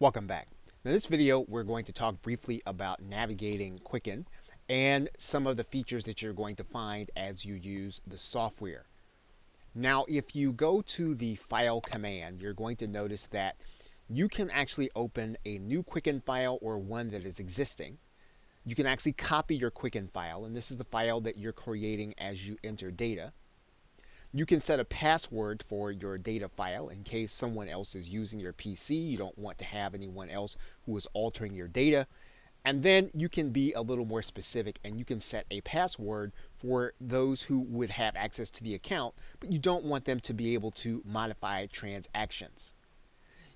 Welcome back. In this video, we're going to talk briefly about navigating Quicken and some of the features that you're going to find as you use the software. Now, if you go to the file command, you're going to notice that you can actually open a new Quicken file or one that is existing. You can actually copy your Quicken file, and this is the file that you're creating as you enter data. You can set a password for your data file in case someone else is using your PC. You don't want to have anyone else who is altering your data. And then you can be a little more specific and you can set a password for those who would have access to the account, but you don't want them to be able to modify transactions.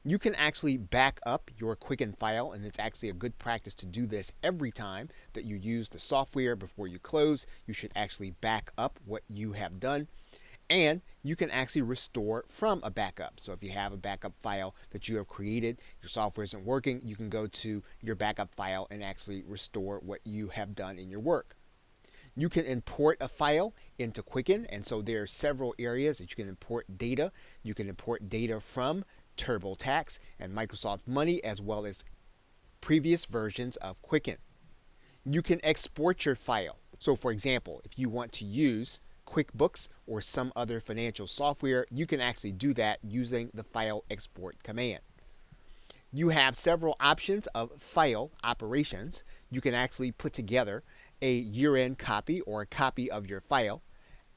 You can actually back up your Quicken file, and it's actually a good practice to do this every time that you use the software. Before you close, you should actually back up what you have done. And you can actually restore from a backup. So if you have a backup file that you have created, your software isn't working, you can go to your backup file and actually restore what you have done in your work. You can import a file into Quicken, and so there are several areas that you can import data. You can import data from TurboTax and Microsoft Money, as well as previous versions of Quicken. You can export your file. So for example, if you want to use QuickBooks or some other financial software, you can actually do that using the file export command. You have several options of file operations. You can actually put together a year-end copy or a copy of your file,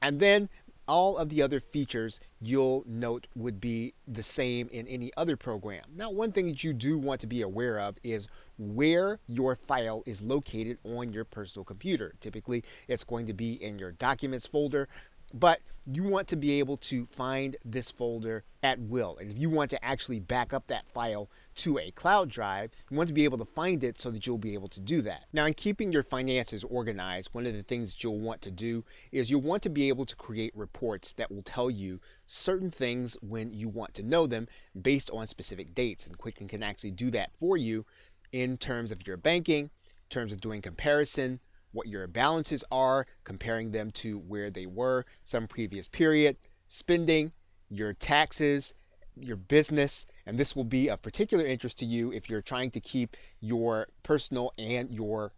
and then all of the other features you'll note would be the same in any other program. Now, one thing that you do want to be aware of is where your file is located on your personal computer. Typically, it's going to be in your Documents folder, but you want to be able to find this folder at will. And if you want to actually back up that file to a cloud drive, you want to be able to find it so that you'll be able to do that. Now, in keeping your finances organized, one of the things that you'll want to do is you'll want to be able to create reports that will tell you certain things when you want to know them based on specific dates. And Quicken can actually do that for you in terms of your banking, in terms of doing comparison, what your balances are, comparing them to where they were some previous period, spending, your taxes, your business, and this will be of particular interest to you if you're trying to keep your personal and your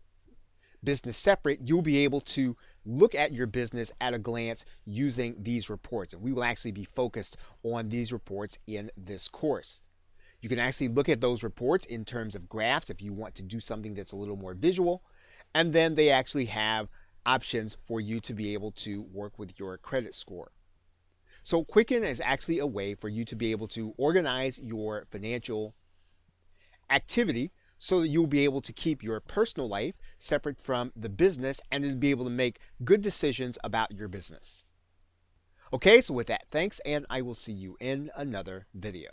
business separate. You'll be able to look at your business at a glance using these reports, and we will actually be focused on these reports in this course. You can actually look at those reports in terms of graphs if you want to do something that's a little more visual. And then they actually have options for you to be able to work with your credit score. So Quicken is actually a way for you to be able to organize your financial activity so that you'll be able to keep your personal life separate from the business and then be able to make good decisions about your business. Okay, so with that, thanks, and I will see you in another video.